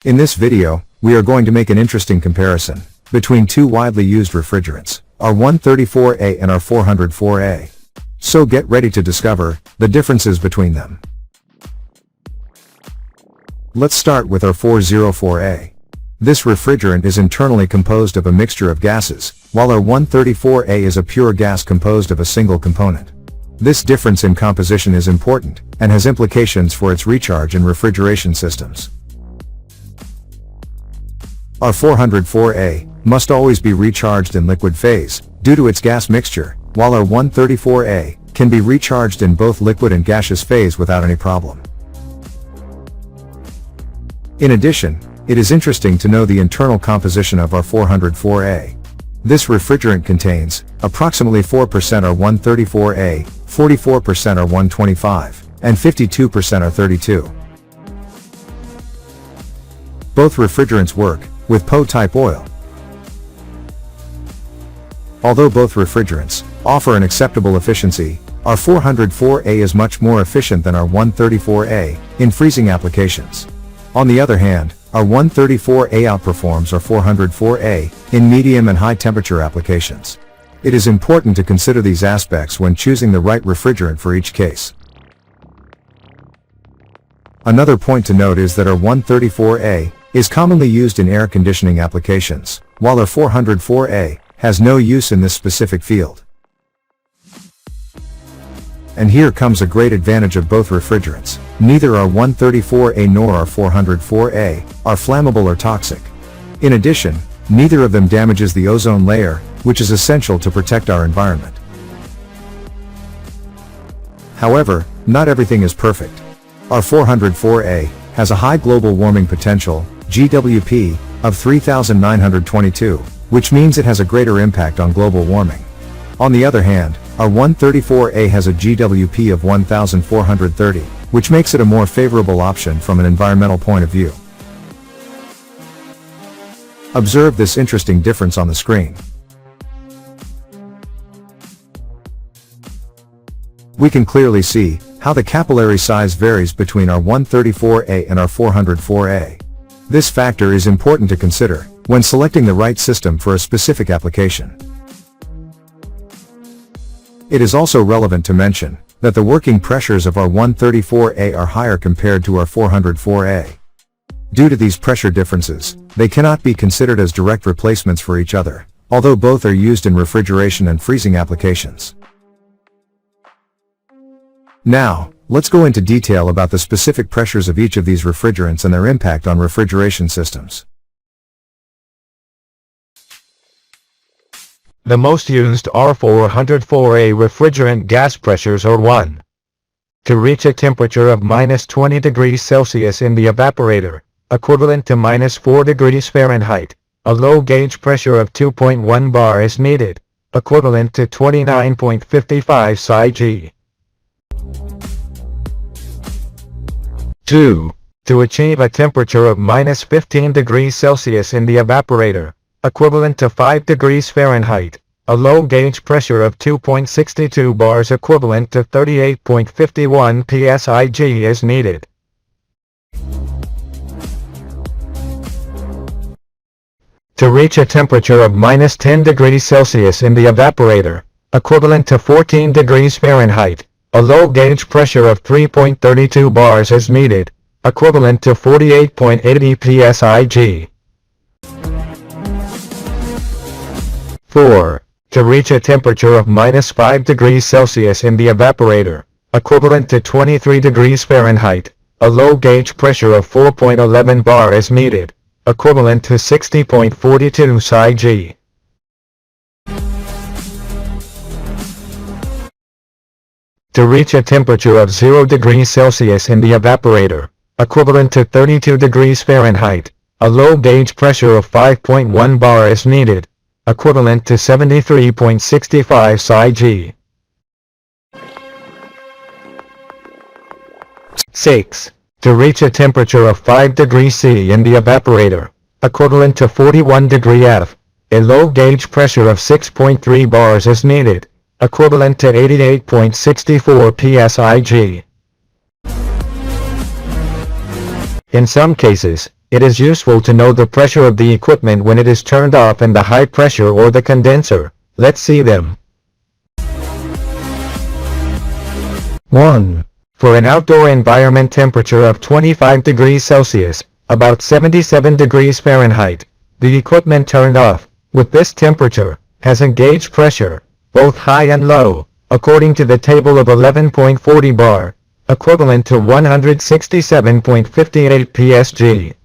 In this video, we are going to make an interesting comparison between two widely used refrigerants, r134a and r404a. So get ready to discover the differences between them. Let's start with r404a. This refrigerant is internally composed of a mixture of gases, while r134a is a pure gas composed of a single component. This difference in composition is important, and has implications for its recharge in refrigeration systems. R404a must always be recharged in liquid phase, due to its gas mixture, while r134a can be recharged in both liquid and gaseous phase without any problem. In addition, it is interesting to know the internal composition of r404a. This refrigerant contains approximately 4% r134a, 44% r125, and 52% r32. Both refrigerants work with PO-type oil. Although both refrigerants offer an acceptable efficiency, r404a is much more efficient than r134a in freezing applications. On the other hand, r134a outperforms r404a in medium and high temperature applications. It is important to consider these aspects when choosing the right refrigerant for each case. Another point to note is that r134a is commonly used in air conditioning applications, while r404a has no use in this specific field. And here comes a great advantage of both refrigerants. Neither r134a nor r404a are flammable or toxic. In addition, neither of them damages the ozone layer, which is essential to protect our environment. However, not everything is perfect. R404a has a high global warming potential, GWP, of 3,922, which means it has a greater impact on global warming. On the other hand, r134a has a GWP of 1,430, which makes it a more favorable option from an environmental point of view. Observe this interesting difference on the screen. We can clearly see how the capillary size varies between r134a and r404a. This factor is important to consider when selecting the right system for a specific application. It is also relevant to mention that the working pressures of r134a are higher compared to r404a. Due to these pressure differences, they cannot be considered as direct replacements for each other, although both are used in refrigeration and freezing applications. Now, let's go into detail about the specific pressures of each of these refrigerants and their impact on refrigeration systems. The most used r404a refrigerant gas pressures are 1. To reach a temperature of -20 degrees Celsius in the evaporator, equivalent to -4 degrees Fahrenheit, a low gauge pressure of 2.1 bar is needed, equivalent to 29.55 psi-G. 2. To achieve a temperature of -15 degrees Celsius in the evaporator, equivalent to 5 degrees Fahrenheit, a low gauge pressure of 2.62 bars equivalent to 38.51 psi-G is needed. To reach a temperature of -10 degrees Celsius in the evaporator, equivalent to 14 degrees Fahrenheit, a low gauge pressure of 3.32 bars is needed, equivalent to 48.80 psi-G. 4. To reach a temperature of -5 degrees Celsius in the evaporator, equivalent to 23 degrees Fahrenheit, a low gauge pressure of 4.11 bar is needed, equivalent to 60.42 psi-G. To reach a temperature of 0 degrees Celsius in the evaporator, equivalent to 32 degrees Fahrenheit, a low gauge pressure of 5.1 bar is needed, equivalent to 73.65 psi-G. 6. To reach a temperature of 5 degrees C in the evaporator, equivalent to 41 degree F, a low gauge pressure of 6.3 bars is needed, equivalent to 88.64 psi-G. In some cases, It is useful to know the pressure of the equipment when it is turned off and the high pressure or the condenser. Let's see them. 1. For an outdoor environment temperature of 25 degrees Celsius, about 77 degrees Fahrenheit, the equipment turned off, with this temperature, has a gauge pressure, both high and low, according to the table of 11.40 bar, equivalent to 167.58 psg.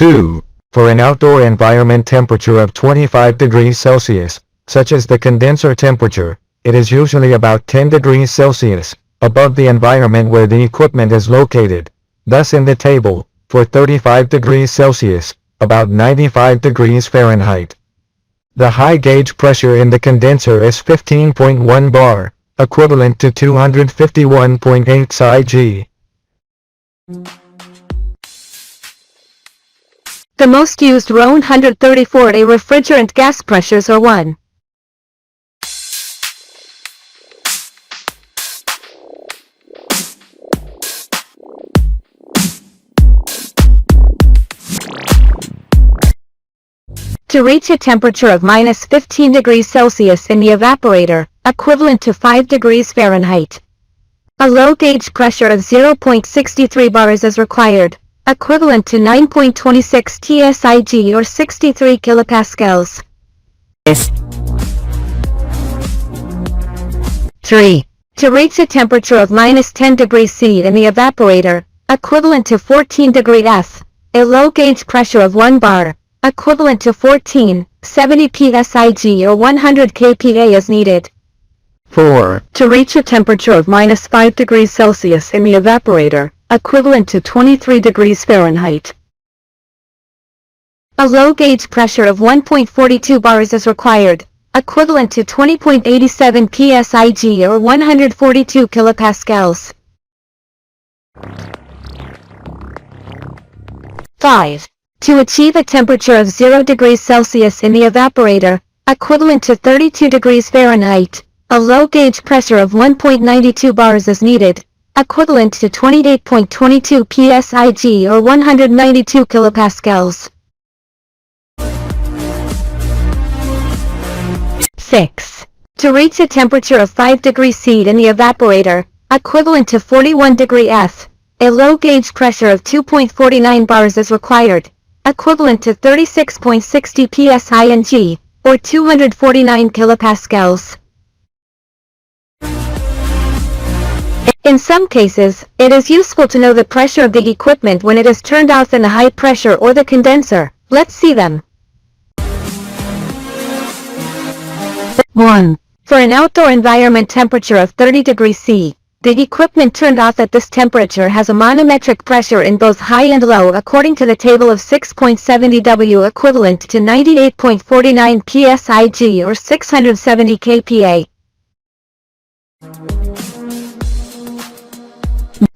2. For an outdoor environment temperature of 25 degrees Celsius, such as the condenser temperature, it is usually about 10 degrees Celsius, above the environment where the equipment is located. Thus in the table, for 35 degrees Celsius, about 95 degrees Fahrenheit. The high gauge pressure in the condenser is 15.1 bar, equivalent to 251.8 psig. The most used r134a refrigerant gas pressures are 1. To reach a temperature of minus 15 degrees Celsius in the evaporator, equivalent to 5 degrees Fahrenheit. A low gauge pressure of 0.63 bars is required, equivalent to 9.26 psig or 63 kilopascals. 3. To reach a temperature of minus 10 degrees C in the evaporator, equivalent to 14 degree F, a low gauge pressure of 1 bar, equivalent to 1470 psig or 100 kPa is needed. 4. To reach a temperature of minus 5 degrees Celsius in the evaporator, equivalent to 23 degrees Fahrenheit. A low gauge pressure of 1.42 bars is required, equivalent to 20.87 psig or 142 kilopascals. 5. To achieve a temperature of 0 degrees Celsius in the evaporator, equivalent to 32 degrees Fahrenheit, a low gauge pressure of 1.92 bars is needed, equivalent to 28.22 psig or 192 kilopascals. 6. To reach a temperature of 5 degrees C in the evaporator, equivalent to 41 degree F, a low gauge pressure of 2.49 bars is required, equivalent to 36.60 psig, or 249 kilopascals. In some cases, it is useful to know the pressure of the equipment when it is turned off and the high pressure or the condenser. Let's see them. 1. For an outdoor environment temperature of 30 degrees C, the equipment turned off at this temperature has a manometric pressure in both high and low according to the table of 6.70 W equivalent to 98.49 psig or 670 kPa.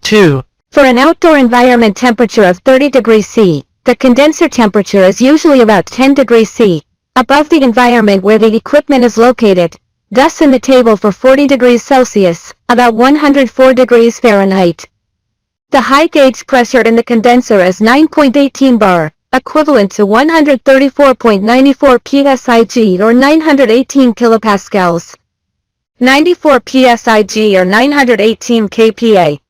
2. For an outdoor environment temperature of 30 degrees C, the condenser temperature is usually about 10 degrees C, above the environment where the equipment is located. Thus in the table for 40 degrees Celsius, about 104 degrees Fahrenheit. The high gauge pressure in the condenser is 9.18 bar, equivalent to 134.94 psig or 918 kilopascals. 94 psig or 918 kPa.